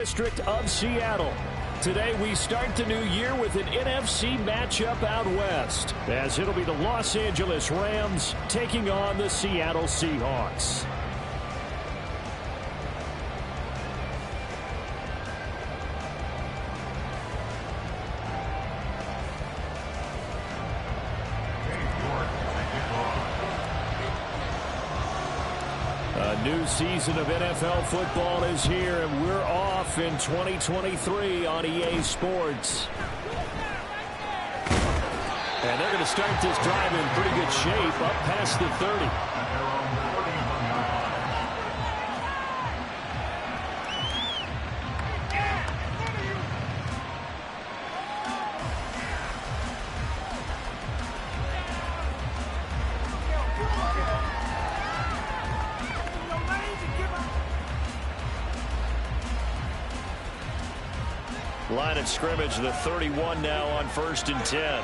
District of Seattle. Today we start the new year with an NFC matchup out west, as it'll be the Los Angeles Rams taking on the Seattle Seahawks. A new season of NFL football is here, and we're off in 2023 on EA Sports. And they're going to start this drive in pretty good shape, up past the 30. Line of scrimmage, the 31 now on 1st and 10.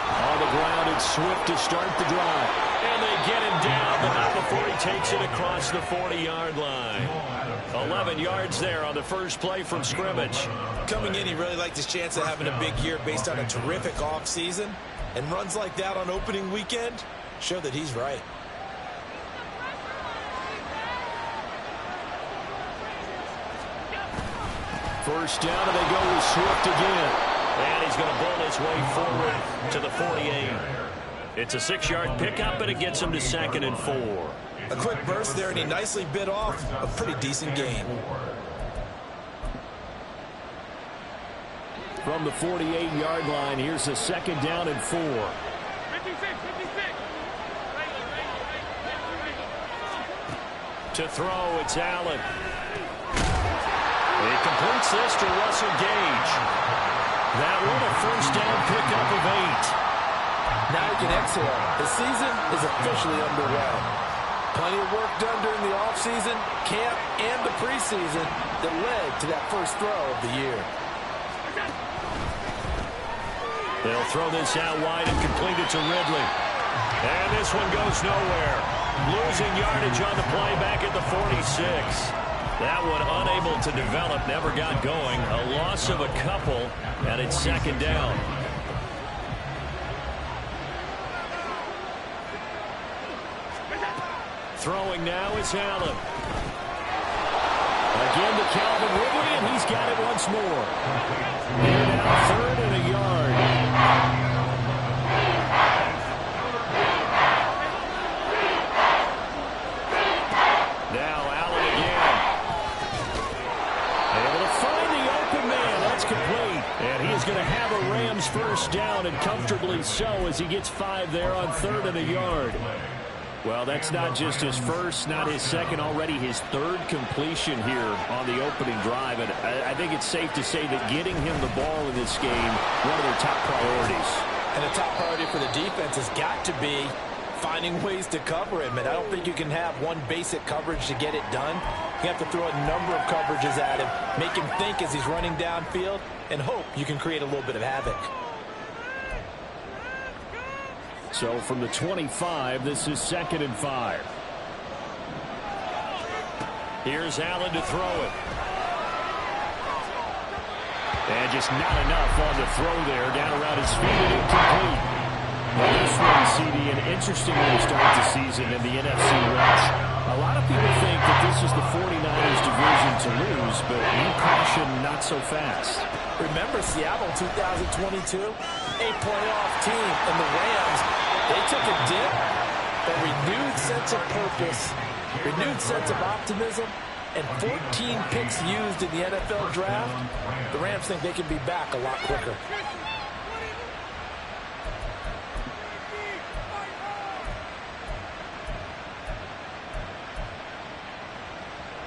On the ground, it's Swift to start the drive. And they get him down, but not before he takes it across the 40-yard line. 11 yards there on the first play from scrimmage. Coming in, he really liked his chance of having a big year based on a terrific offseason. And runs like that on opening weekend show that he's right. First down, and they go with Swift again. And he's going to bowl his way forward to the 48. It's a 6-yard pickup, but it gets him to 2nd and 4. A quick burst there, and he nicely bit off a pretty decent gain. From the 48-yard line, here's a 2nd down and 4. To throw, it's Allen. He completes this to Russell Gage. That one a first down pickup of 8. Now he can exhale. The season is officially underway. Plenty of work done during the offseason, camp, and the preseason that led to that first throw of the year. They'll throw this out wide and complete it to Ridley. And this one goes nowhere. Losing yardage on the play back at the 46. That one unable to develop, never got going. A loss of a couple, and it's 2nd down. Throwing now is Allen. Again to Calvin Ridley, and he's got it once more. Here now, 3rd and a yard. And he is going to have a Rams first down, and comfortably so, as he gets 5 there on 3rd and a yard. Well, that's not just his first, not his second, already his 3rd completion here on the opening drive. And I think it's safe to say that getting him the ball in this game, one of their top priorities. And the top priority for the defense has got to be finding ways to cover him. And I don't think you can have one basic coverage to get it done. You have to throw a number of coverages at him, make him think as he's running downfield, and hope you can create a little bit of havoc. So from the 25, this is 2nd and 5. Here's Allen to throw it. And just not enough on the throw there. Down around his feet and incomplete. Well, this one, CD, an interesting way to start the season in the NFC West. A lot of people think that this is the 49ers division to lose, but you caution not so fast. Remember Seattle 2022? A playoff team, and the Rams, they took a dip, but renewed sense of purpose, renewed sense of optimism, and 14 picks used in the NFL draft. The Rams think they can be back a lot quicker.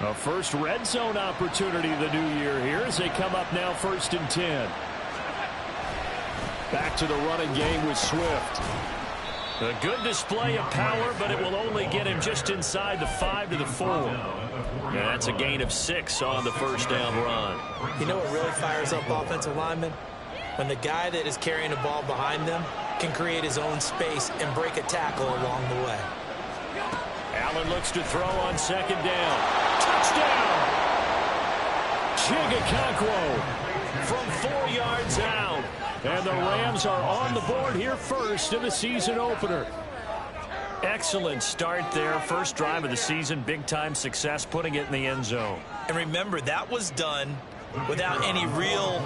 A first red zone opportunity of the new year here as they come up now 1st and 10. Back to the running game with Swift. A good display of power, but it will only get him just inside the 5 to the 4. And that's a gain of 6 on the first down run. You know what really fires up offensive linemen? When the guy that is carrying the ball behind them can create his own space and break a tackle along the way. Allen looks to throw on second down. Touchdown! Chigakonkwo from 4 yards out. And the Rams are on the board here first in the season opener. Excellent start there. First drive of the season. Big-time success putting it in the end zone. And remember, that was done without any real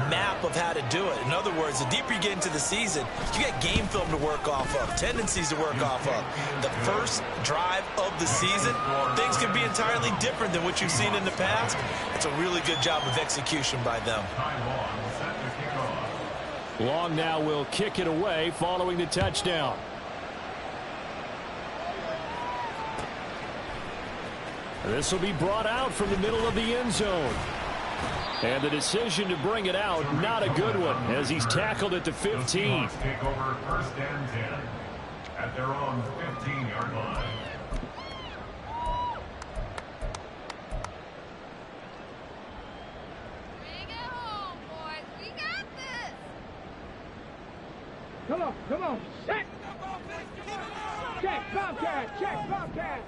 map of how to do it. In other words, the deeper you get into the season, you got game film to work off of, tendencies to work off of. The first drive of the season, things can be entirely different than what you've seen in the past. It's a really good job of execution by them. Long now will kick it away following the touchdown. This will be brought out from the middle of the end zone. And the decision to bring it out, not a good one, as he's tackled at the 15. Take over first and 10 at their own 15-yard line. Bring it home, boys. We got this. Come on. Check. Check, Bobcat. Check, Bobcat.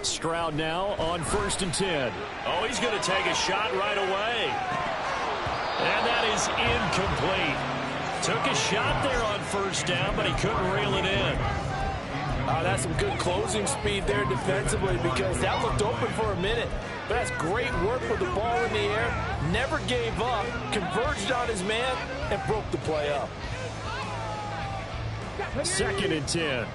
Stroud now on 1st and 10. Oh, he's going to take a shot right away. And that is incomplete. Took a shot there on 1st down, but he couldn't reel it in. That's some good closing speed there defensively, because that looked open for a minute. But that's great work with the ball in the air. Never gave up, converged on his man, and broke the play up. 2nd and 10.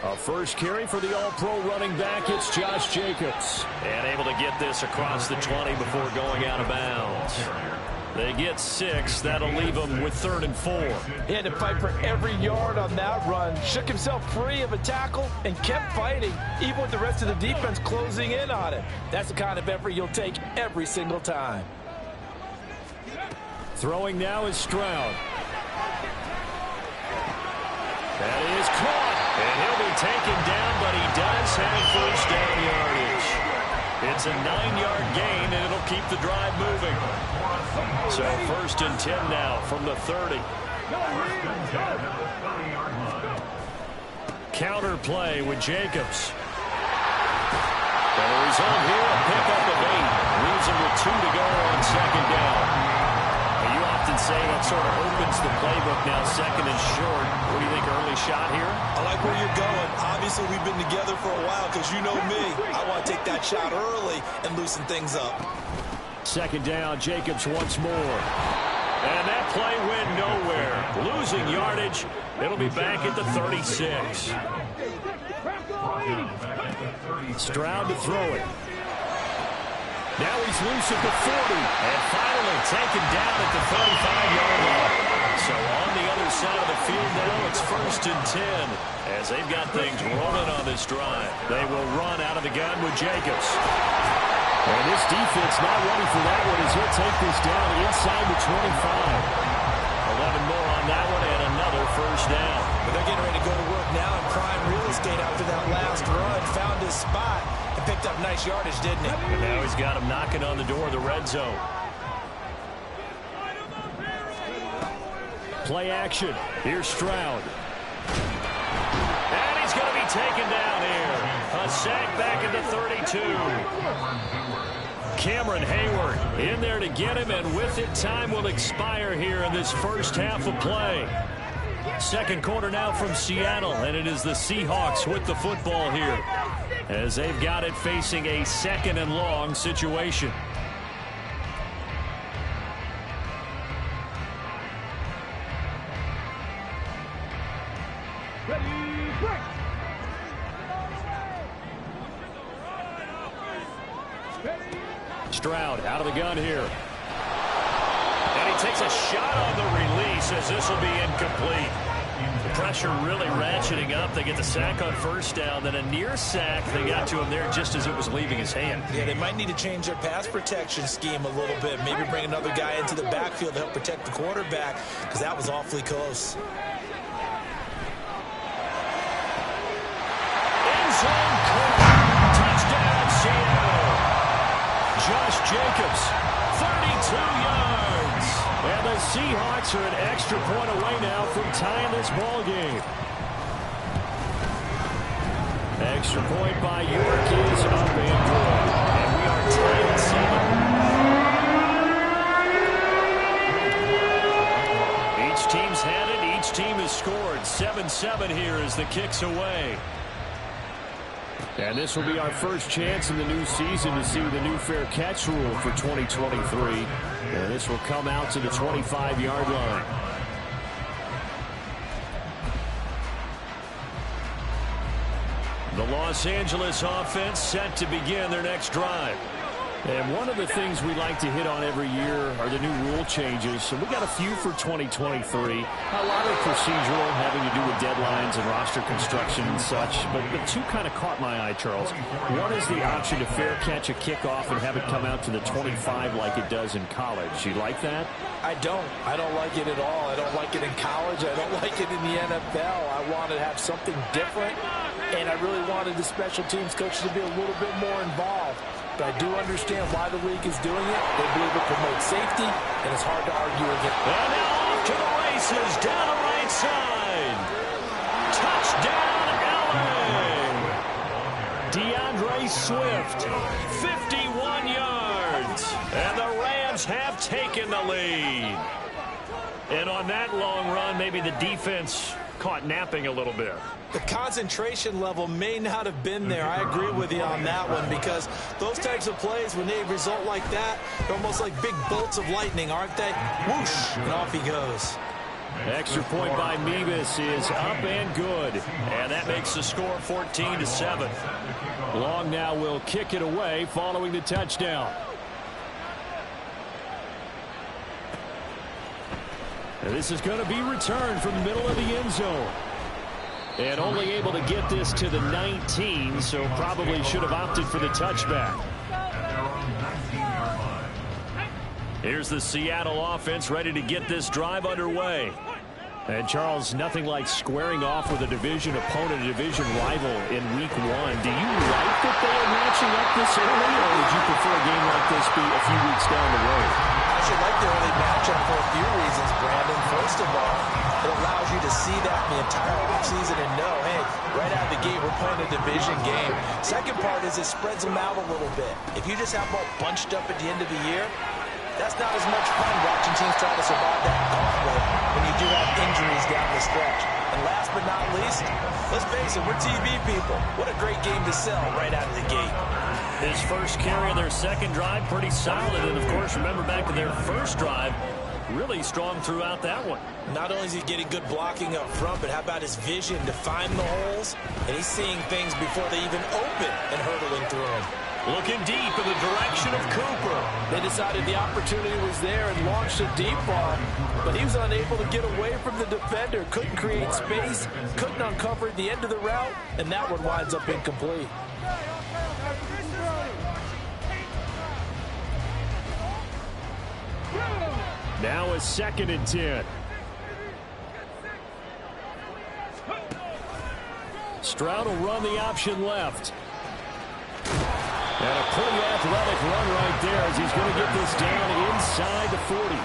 A first carry for the all-pro running back. It's Josh Jacobs. And able to get this across the 20 before going out of bounds. They get 6. That'll leave them with 3rd and 4. He had to fight for every yard on that run. Shook himself free of a tackle and kept fighting, even with the rest of the defense closing in on him. That's the kind of effort you'll take every single time. Throwing now is Stroud. That is caught. And he'll be taken down, but he does have 1st down yardage. It's a 9-yard gain, and it'll keep the drive moving. So 1st and 10 now from the 30. Counter play with Jacobs. And the result here, a pickup of 8. Leaves him with 2 to go on 2nd down. You often say that sort of opens the playbook now, 2nd and short. What do you think, early shot here? I like where you're going. Obviously, we've been together for a while because you know me. I want to take that shot early and loosen things up. 2nd down, Jacobs once more. And that play went nowhere. Losing yardage. It'll be back at the 36. Stroud to throw it. Now he's loose at the 40. And finally taken down at the 35-yard line. So on the other side of the field now, it's 1st and 10. As they've got things rolling on this drive. They will run out of the gun with Jacobs. And this defense not ready for that one as he'll take this down inside the 25. 11 more on that one and another 1st down. But they're getting ready to go to work now in prime real estate after that last run. Found his spot and picked up nice yardage, didn't he? And now he's got him knocking on the door of the red zone. Play action. Here's Stroud. And he's going to be taken down here. A sack back at the 32. Cameron Hayward in there to get him, and with it, time will expire here in this first half of play. 2nd quarter now from Seattle, and it is the Seahawks with the football here as they've got it facing a 2nd and long situation. Stroud out of the gun here. And he takes a shot on the release as this will be incomplete. The pressure really ratcheting up. They get the sack on 1st down, then a near sack. They got to him there just as it was leaving his hand. Yeah, they might need to change their pass protection scheme a little bit. Maybe bring another guy into the backfield to help protect the quarterback, because that was awfully close. End zone caught. Touchdown, Seattle. Josh Jacobs, 32 yards. And And the Seahawks are an extra point away now from tying this ball game. Extra point by York is up and good. And we are tied at 7. Each team's had it. Each team has scored. 7-7 here as the kick's away. And this will be our first chance in the new season to see the new fair catch rule for 2023. And this will come out to the 25-yard line. The Los Angeles offense set to begin their next drive. And one of the things we like to hit on every year are the new rule changes. And we got a few for 2023. A lot of procedural, having to do with deadlines and roster construction and such. But two kind of caught my eye, Charles. One is the option to fair catch a kickoff and have it come out to the 25 like it does in college. You like that? I don't. I don't like it at all. I don't like it in college. I don't like it in the NFL. I want to have something different. And I really wanted the special teams coach to be a little bit more involved. But I do understand why the league is doing it. They believe it promotes safety, and it's hard to argue against. And now off to the races, down the right side. Touchdown, LA. DeAndre Swift, 51 yards. And the Rams have taken the lead. And on that long run, maybe the defense caught napping a little bit. The concentration level may not have been there. I agree with you on that one, because those types of plays, when they result like that, they're almost like big bolts of lightning, aren't they? Whoosh, and off he goes. Extra point by Mevis is up and good. And that makes the score 14-7. Long now will kick it away following the touchdown. And this is going to be returned from the middle of the end zone. And only able to get this to the 19, so probably should have opted for the touchback. Here's the Seattle offense ready to get this drive underway. And, Charles, nothing like squaring off with a division opponent, a division rival in Week 1. Do you like that they are matching up this early, or would you prefer a game like this be a few weeks down the road? I should like the early matchup for a few reasons, Brandon. First of all, it allows you to see that the entire offseason and know, hey, right out of the gate, we're playing a division game. Second part is it spreads them out a little bit. If you just have them all bunched up at the end of the year, that's not as much fun watching teams try to survive that gauntlet when you do have injuries down the stretch. And last but not least, let's face it, we're TV people. What a great game to sell right out of the gate. His first carry of their second drive, pretty solid. And, of course, remember back to their first drive, really strong throughout that one. Not only is he getting good blocking up front, but how about his vision to find the holes? And he's seeing things before they even open and hurdling through them. Looking deep in the direction of Cooper. They decided the opportunity was there and launched a deep ball, but he was unable to get away from the defender. Couldn't create space, couldn't uncover the end of the route, and that one winds up incomplete. Now a 2nd and 10. Stroud will run the option left. And a pretty athletic run right there as he's going to get this down inside the 40.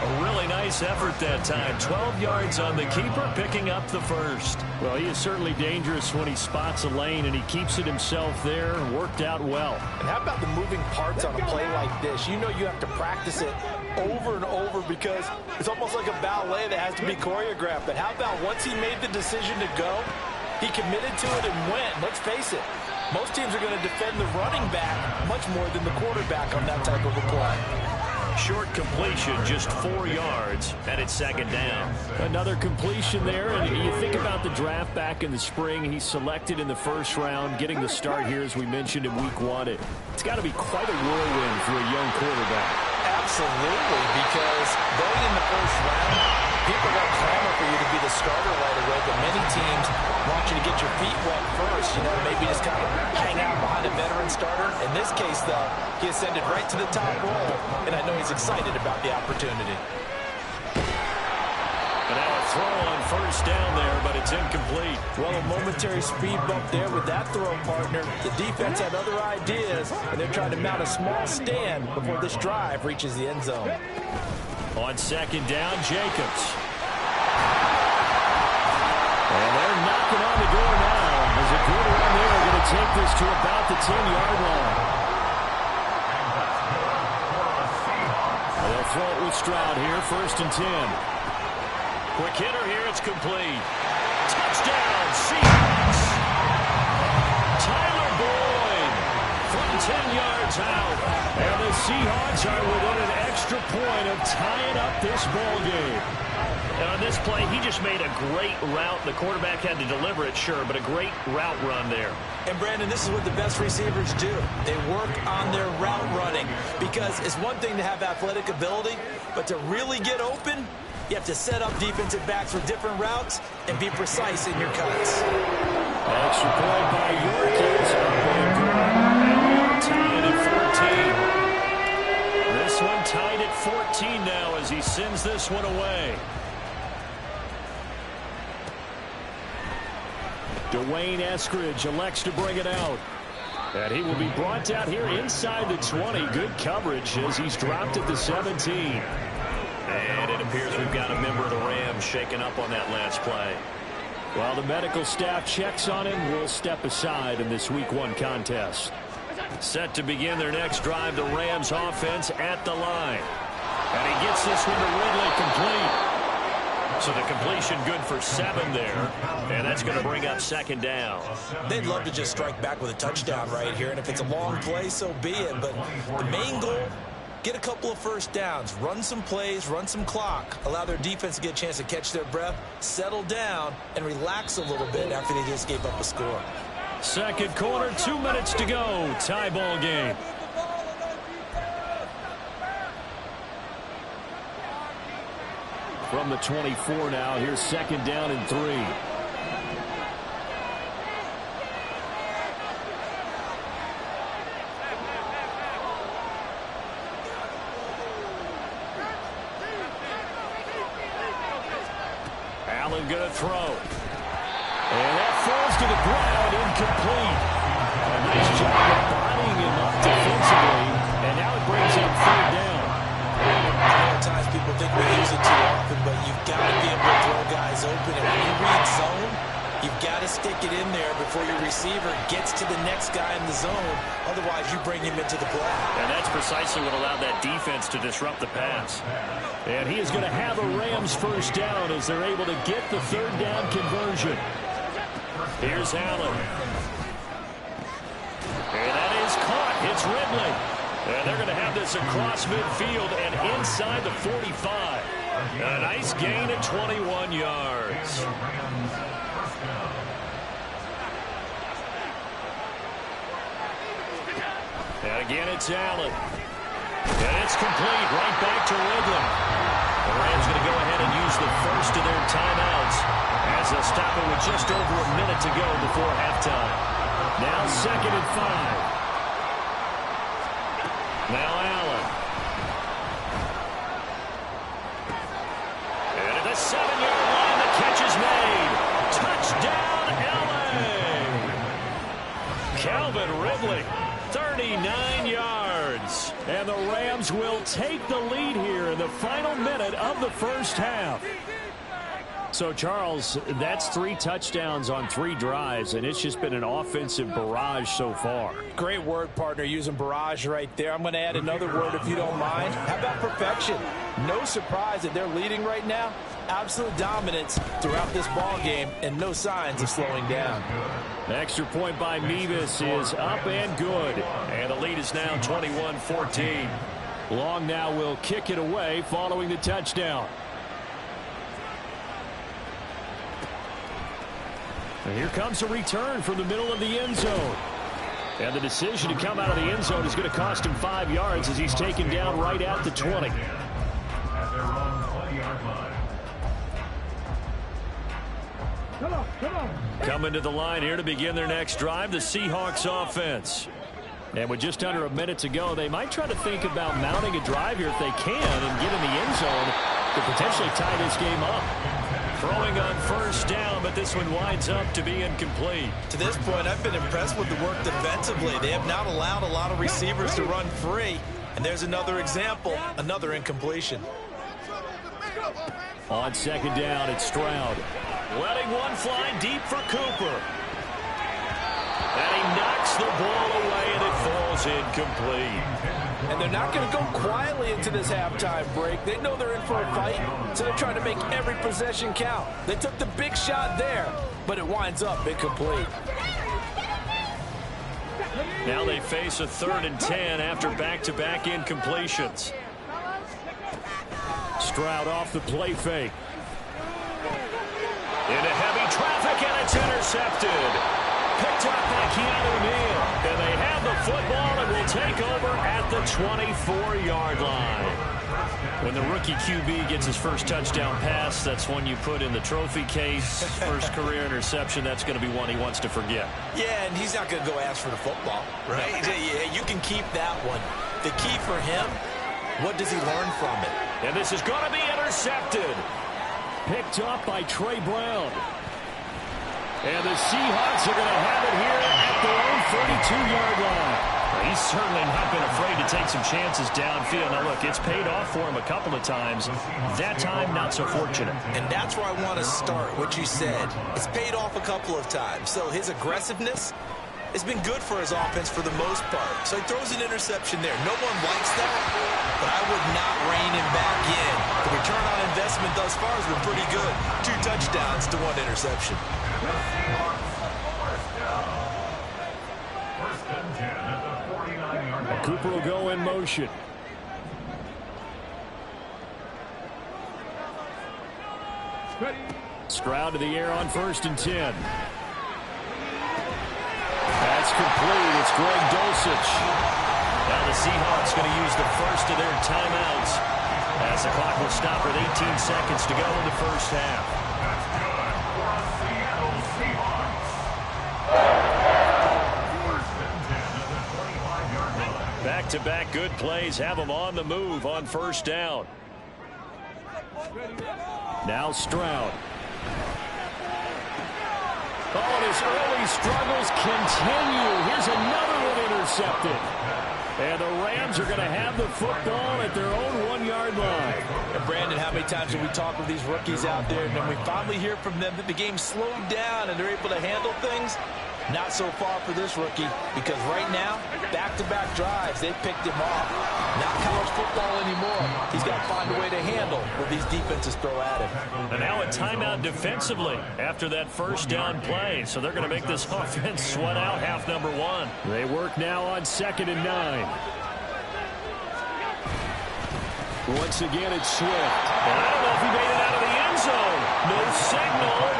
A really nice effort that time. 12 yards on the keeper, picking up the first. Well, he is certainly dangerous when he spots a lane, and he keeps it himself there. Worked out well. And how about the moving parts on a play like this? You know you have to practice it over and over because it's almost like a ballet that has to be choreographed. But how about once he made the decision to go, he committed to it and went. Let's face it, most teams are going to defend the running back much more than the quarterback on that type of a play. Short completion, just 4 yards, and it's 2nd down. Another completion there, and you think about the draft back in the spring. He's selected in the first round, getting the start here, as we mentioned, in Week 1. It's got to be quite a whirlwind for a young quarterback. Absolutely, because going in the first round, people are going to clamor for you to be the starter right away, but many teams want you to get your feet wet first, maybe just kind of hang out behind a veteran starter. In this case, though, he ascended right to the top role, and I know he's excited about the opportunity. And now a throw on first down there, but it's incomplete. Well, a momentary speed bump there with that throw, partner. The defense had other ideas, and they're trying to mount a small stand before this drive reaches the end zone. On second down, Jacobs. And they're knocking on the door now as a good run there going to take this to about the 10-yard line. They'll throw it with Stroud here, 1st and 10. Quick hitter here, it's complete. Touchdown, Seahawks. Tyler Boyd from 10 yards out. And the Seahawks are within an extra point of tying up this ball game. And on this play, he just made a great route. The quarterback had to deliver it, sure, but a great route run there. And, Brandon, this is what the best receivers do. They work on their route running because it's one thing to have athletic ability, but to really get open, you have to set up defensive backs with different routes and be precise in your cuts. Extra point by York is up and good. And we are tied at 14. This one tied at 14 now as he sends this one away. Dwayne Eskridge elects to bring it out. And he will be brought down here inside the 20. Good coverage as he's dropped at the 17. And it appears we've got a member of the Rams shaken up on that last play. While the medical staff checks on him, we'll step aside in this Week 1 contest. Set to begin their next drive, the Rams offense at the line. And he gets this one to Ridley complete. So the completion good for 7 there. And that's going to bring up 2nd down. They'd love to just strike back with a touchdown right here. And if it's a long play, so be it. But the main goal, get a couple of first downs, run some plays, run some clock, allow their defense to get a chance to catch their breath, settle down, and relax a little bit after they just gave up a score. Second quarter, 2 minutes to go. Tie ball game. From the 24 now, here's 2nd down and 3. Allen going to throw. And that falls to the ground, incomplete. A nice job of bodying him up defensively. And now it brings up 3rd down. Sometimes people think we use it too often, but you've got to be able to throw guys open. And when you read zone, you've got to stick it in there before your receiver gets to the next guy in the zone. Otherwise, you bring him into the play. And that's precisely what allowed that defense to disrupt the pass. And he is going to have a Rams 1st down as they're able to get the 3rd down conversion. Here's Allen. And that is caught. It's Ridley. And they're going to have this across midfield and inside the 45. A nice gain of 21 yards. And again, it's Allen. And it's complete right back to Ridley. The Rams going to go ahead and use the first of their timeouts as they'll stop it with just over a minute to go before halftime. Now 2nd and 5. Now Allen. And at the 7-yard line, the catch is made. Touchdown, LA! Calvin Ridley, 39 yards. And the Rams will take the lead here in the final minute of the 1st half. So, Charles, that's 3 touchdowns on 3 drives, and it's just been an offensive barrage so far. Great word, partner, using barrage right there. I'm going to add another word if you don't mind. How about perfection? No surprise that they're leading right now. Absolute dominance throughout this ball game and no signs of slowing down. Extra point by Mevis is up and good. And the lead is now 21-14. Long now will kick it away following the touchdown. And here comes a return from the middle of the end zone. And the decision to come out of the end zone is going to cost him 5 yards as he's taken down right at the 20. At their own 20-yard line. Come on. Coming to the line here to begin their next drive, the Seahawks offense. And with just under a minute to go, they might try to think about mounting a drive here if they can and get in the end zone to potentially tie this game up. Throwing on 1st down, but this one winds up to be incomplete. To this point, I've been impressed with the work defensively. They have not allowed a lot of receivers to run free. And there's another example, another incompletion. On second down, it's Stroud. Letting one fly deep for Cooper. And he knocks the ball away, and it falls incomplete. And they're not going to go quietly into this halftime break. They know they're in for a fight, so they're trying to make every possession count. They took the big shot there, but it winds up incomplete. Now they face a 3rd and 10 after back-to-back incompletions. Stroud off the play fake. Into heavy traffic, and it's intercepted. Picked up by Keanu Neal. And they have the football and will take over at the 24-yard line. When the rookie QB gets his first touchdown pass, that's one you put in the trophy case. First career interception, that's going to be one he wants to forget. Yeah, and he's not going to go ask for the football, right? Yeah, you can keep that one. The key for him, what does he learn from it? And this is going to be intercepted. Picked up by Trey Brown. And the Seahawks are going to have it here at their own 32-yard line. He's certainly not been afraid to take some chances downfield. Now, look, it's paid off for him a couple of times. That time, not so fortunate. And that's where I want to start, what you said. It's paid off a couple of times. So his aggressiveness has been good for his offense for the most part. So he throws an interception there. No one likes that, but I would not rein him back in. The return on investment thus far has been pretty good. 2 touchdowns to 1 interception. First and 10 at the 49-yard line. Cooper will go in motion. Stroud to the air on 1st and 10. That's complete. It's Greg Dulcich. Now the Seahawks going to use the first of their timeouts as the clock will stop with 18 seconds to go in the first half. That's good for Seattle Seahawks. First and 10 at the 25-yard line. Back-to-back good plays have them on the move on first down. Now Stroud. Oh, and his early struggles continue. Here's another one intercepted. And the Rams are going to have the football at their own 1-yard line. And Brandon, how many times have we talked with these rookies out there, and then we finally hear from them that the game slowed down and they're able to handle things? Not so far for this rookie, because right now, back-to-back drives, they picked him off. Not college football anymore. He's got to find a way to handle what these defenses throw at him. And now a timeout defensively after that first down play. So they're going to make this offense sweat out half number 1. They work now on 2nd and 9. Once again, it's Swift. And I don't know if he made it out of the end zone. No signal.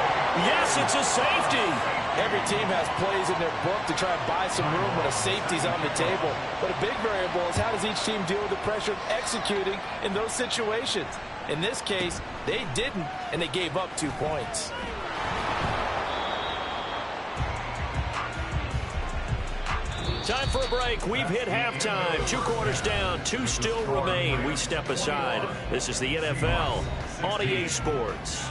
Yes, it's a safety. Every team has plays in their book to try and buy some room when a safety's on the table. But a big variable is how does each team deal with the pressure of executing in those situations. In this case, they didn't, and they gave up 2 points. Time for a break. We've hit halftime. 2 quarters down. 2 still remain. We step aside. This is the NFL on EA Sports.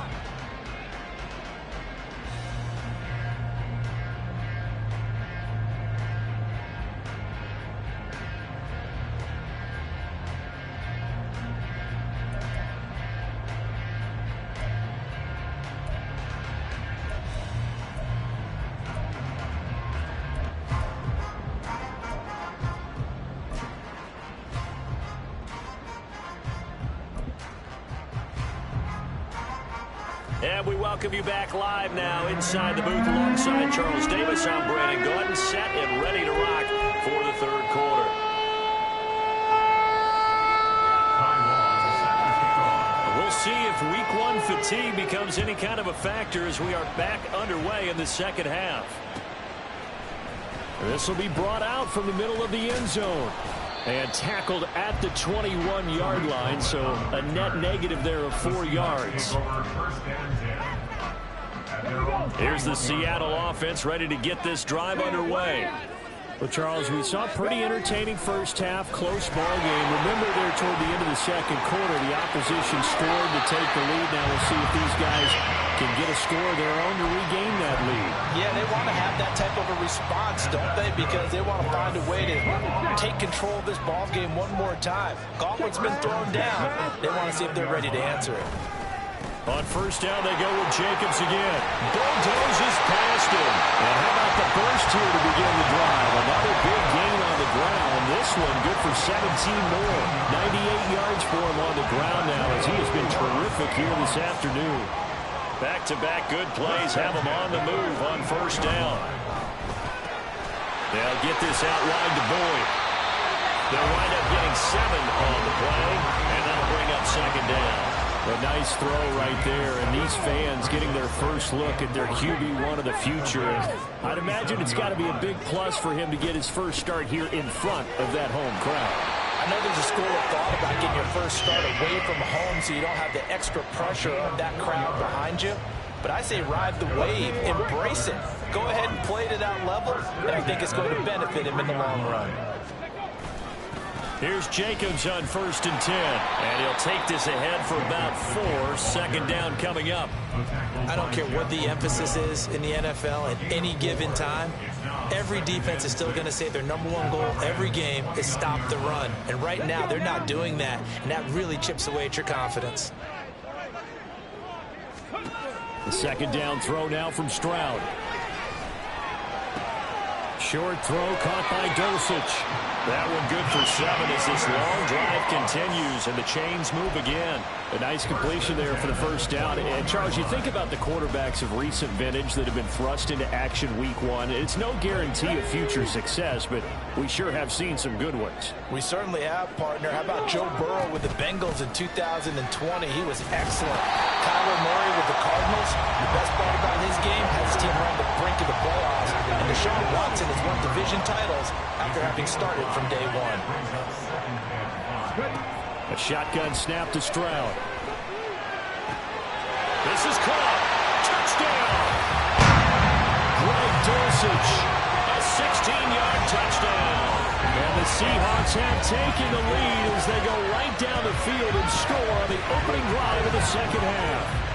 And we welcome you back live now inside the booth alongside Charles Davis. I'm Brandon Gordon, set and ready to rock for the 3rd quarter. We'll see if week 1 fatigue becomes any kind of a factor as we are back underway in the second half. This will be brought out from the middle of the end zone and tackled at the 21-yard line, so a net negative there of 4 yards. Here's the Seattle offense ready to get this drive underway. Well, Charles, we saw a pretty entertaining first half, close ball game. Remember there toward the end of the second quarter, the opposition scored to take the lead. Now we'll see if these guys can get a score of their own to regain that lead. Yeah, they want to have that type of a response, don't they? Because they want to find a way to take control of this ball game one more time. Gauntlet's been thrown down. They want to see if they're ready to answer it. On first down, they go with Jacobs again. Bulldozes past him. And how about the burst here to begin the drive? Another big gain on the ground. This one good for 17 more. 98 yards for him on the ground now as he has been terrific here this afternoon. Back-to-back good plays have him on the move on first down. They'll get this out wide to Boyd. They'll wind up getting 7 on the play, and that'll bring up second down. A nice throw right there, and these fans getting their first look at their QB1 of the future. And I'd imagine it's got to be a big plus for him to get his first start here in front of that home crowd. I know there's a school of thought about getting your first start away from home so you don't have the extra pressure of that crowd behind you. But I say ride the wave, embrace it. Go ahead and play to that level, and I think it's going to benefit him in the long run. Here's Jacobs on first and 10, and he'll take this ahead for about 4. Second down coming up. I don't care what the emphasis is in the NFL at any given time. Every defense is still going to say their #1 goal every game is stop the run. And right now, they're not doing that, and that really chips away at your confidence. The second down throw now from Stroud. Short throw caught by Dulcich. That one good for 7 as this long drive continues and the chains move again. A nice completion there for the first down. And Charles, you think about the quarterbacks of recent vintage that have been thrust into action week 1. It's no guarantee of future success, but we sure have seen some good ones. We certainly have, partner. How about Joe Burrow with the Bengals in 2020? He was excellent. Kyler Murray with the Cardinals. The best part about his game has his team around the brink of the playoffs. And Deshaun Watson has won division titles after having started from day 1. A shotgun snap to Stroud. This is caught. Touchdown. Greg Dulcich. A 16-yard touchdown. And the Seahawks have taken the lead as they go right down the field and score on the opening drive of the second half.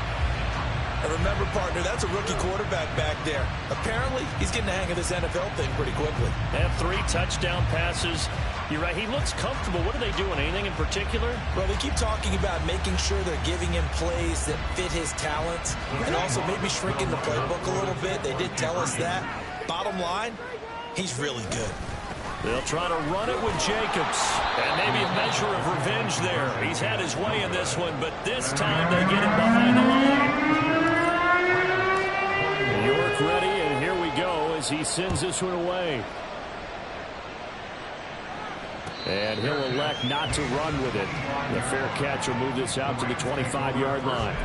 And remember, partner, that's a rookie quarterback back there. Apparently, he's getting the hang of this NFL thing pretty quickly. Have 3 touchdown passes. You're right, he looks comfortable. What are they doing? Anything in particular? Well, they keep talking about making sure they're giving him plays that fit his talents and also maybe shrinking the playbook a little bit. They did tell us that. Bottom line, he's really good. They'll try to run it with Jacobs. And maybe a measure of revenge there. He's had his way in this one, but this time they get him behind the line. York ready, and here we go as he sends this one away. And he'll elect not to run with it. The fair catch will move this out to the 25-yard line.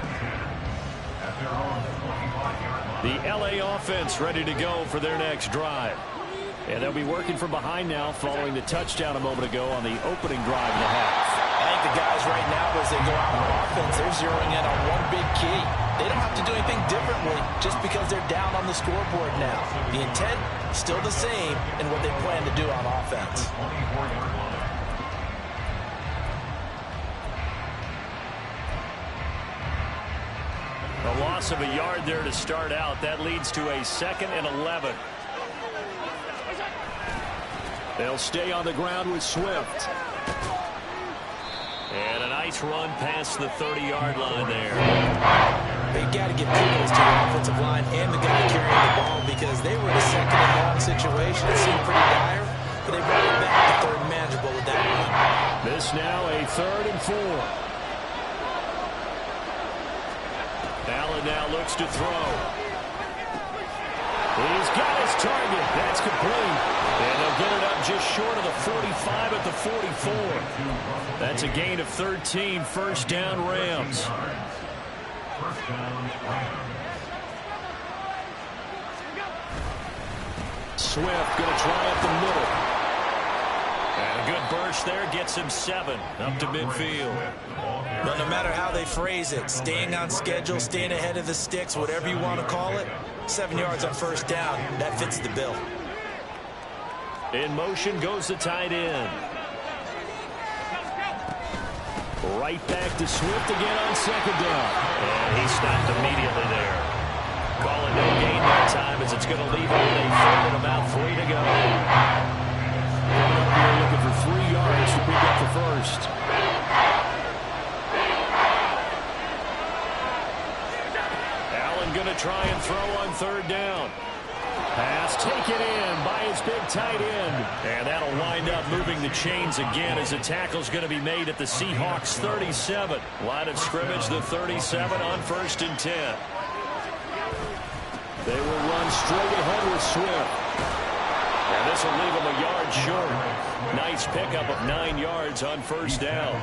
The LA offense ready to go for their next drive. And they'll be working from behind now following the touchdown a moment ago on the opening drive of the half. I think the guys right now, as they go out on offense, they're zeroing in on one big key. They don't have to do anything differently just because they're down on the scoreboard now. The intent still the same in what they plan to do on offense. A loss of a yard there to start out. That leads to a 2nd and 11. They'll stay on the ground with Swift. And a nice run past the 30-yard line there. They got to give kudos to the offensive line and the guy carrying the ball because they were in a 2nd and long situation. It seemed pretty dire, but they brought it back to 3rd and manageable with that run. This now a 3rd and 4. Allen now looks to throw. He's got his target. That's complete. And they'll get it up just short of the 45 at the 44. That's a gain of 13. First down, Rams. Swift going to try up the middle. And a good burst there gets him 7 up to midfield. Well, no matter how they phrase it, staying on schedule, staying ahead of the sticks, whatever you want to call it, 7 yards on first down, that fits the bill. In motion goes the tight end. Right back to Swift again on 2nd down. And he stopped immediately there. Calling no gain that time as it's going to leave him with a 3rd and about 3 to go. Coming up here looking for 3 yards to pick up the first. Wilson going to try and throw on third down. Pass taken in by his big tight end. And that'll wind up moving the chains again as a tackle's going to be made at the Seahawks 37. Line of scrimmage, the 37 on 1st and 10. They will run straight ahead with Swift. And this will leave him a yard short. Nice pickup of 9 yards on 1st down.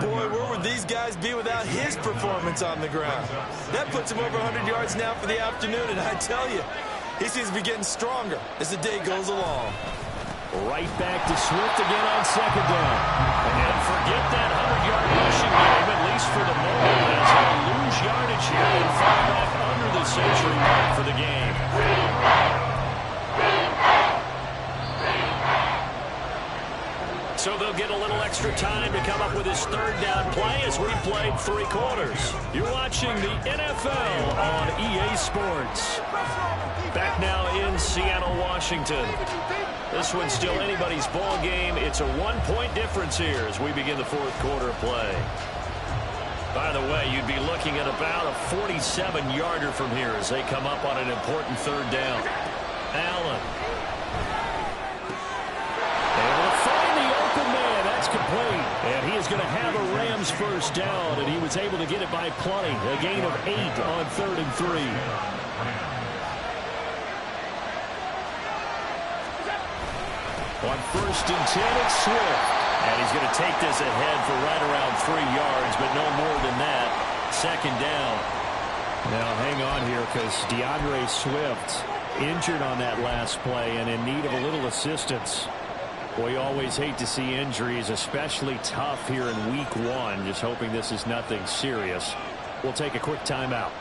Boy, where would these guys be without his performance on the ground? That puts him over 100 yards now for the afternoon, and I tell you, he seems to be getting stronger as the day goes along. Right back to Swift again on 2nd down. And forget that 100-yard rushing game, at least for the moment, as he'll lose yardage here and fall back under the century mark for the game. So they'll get a little extra time to come up with his 3rd down play as we played 3 quarters. You're watching the NFL on EA Sports. Back now in Seattle, Washington. This one's still anybody's ball game. It's a 1-point difference here as we begin the 4th quarter of play. By the way, you'd be looking at about a 47-yarder from here as they come up on an important 3rd down. Allen. Able to find the open man. That's complete. And he is going to have a Rams 1st down, and he was able to get it by plenty. A gain of 8 on 3rd and 3. On 1st and 10, it's Swift. And he's going to take this ahead for right around 3 yards, but no more than that. 2nd down. Now hang on here because DeAndre Swift injured on that last play and in need of a little assistance. We always hate to see injuries, especially tough here in week 1. Just hoping this is nothing serious. We'll take a quick timeout.